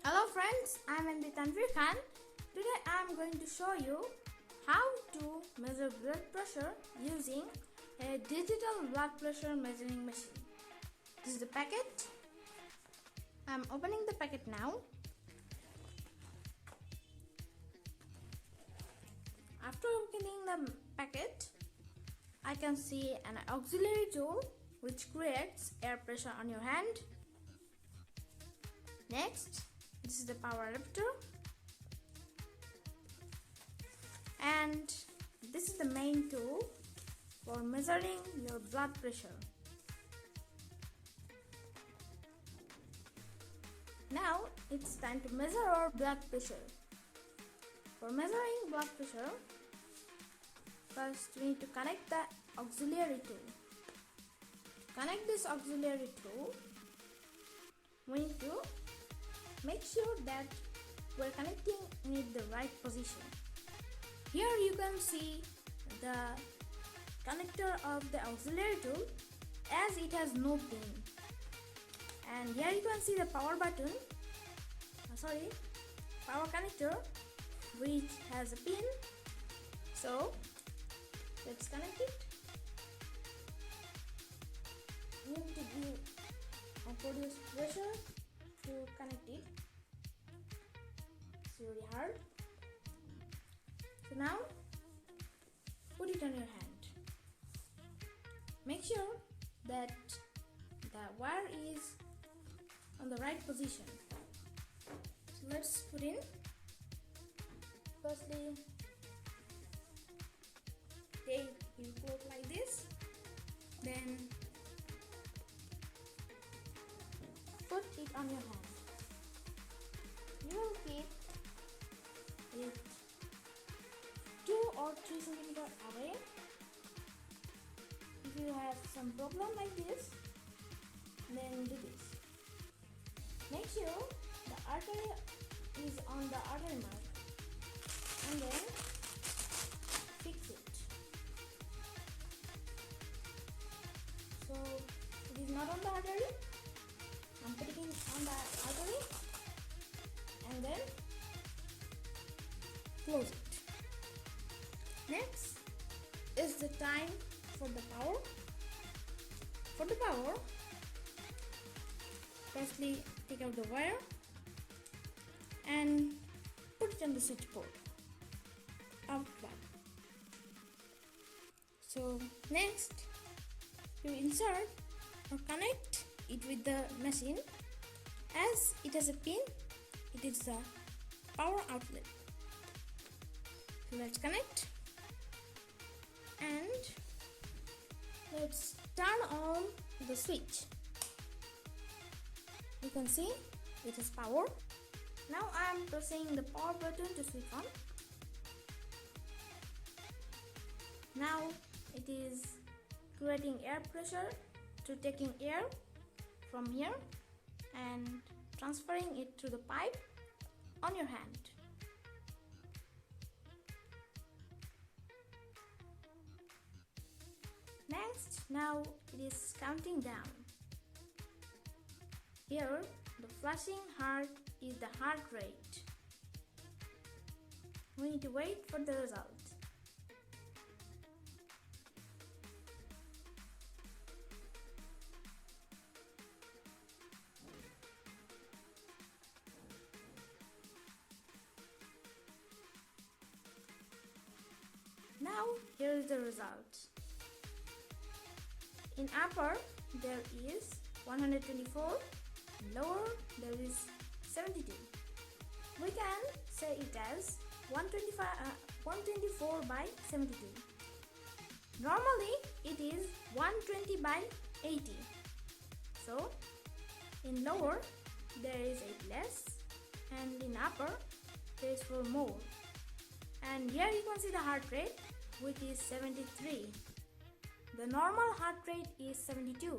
Hello friends, I am Tanvir Khan. Today I am going to show you how to measure blood pressure using a digital blood pressure measuring machine. This is the packet. I am opening the packet now. After opening the packet, I can see an auxiliary tool which creates air pressure on your hand. Next, this is the power adapter, and this is the main tool for measuring your blood pressure. Now it's time to measure our blood pressure. For measuring blood pressure, first we need to connect the auxiliary tool. To connect this auxiliary tool, we need to make sure that we're connecting in the right position. Here you can see the connector of the auxiliary tool as it has no pin. And here you can see the power button, power connector, which has a pin. So let's connect it. We need to give or produce pressure to connect it. It's really hard. So now put it on your hand. Make sure that the wire is on the right position. So let's put in. Firstly, tape you put like this, then put it on your hand. You will keep it 2 or 3 centimeters away. If you have some problem like this, then do this. Make sure the artery is on the artery mark and then fix it. So it is not on the artery. I'm putting it on the artery and then close it. Next is the time for the power. For the power, firstly take out the wire and put it on the switchboard. Outplug. So next you insert or connect it with the machine. As it has a pin, it is a power outlet. So let's connect and let's turn on the switch. You can see it has power. Now I am pressing the power button to switch on. Now it is creating air pressure to taking air from here and transferring it through the pipe on your hand. Next, now it is counting down. Here, the flashing heart is the heart rate. We need to wait for the result. Now, here is the result. In upper, there is 124, in lower, there is 72. We can say it as 124 by 72. Normally, it is 120 by 80. So, in lower, there is 8 less, and in upper, there is 4 more. And here you can see the heart rate, which is 73. The normal heart rate is 72.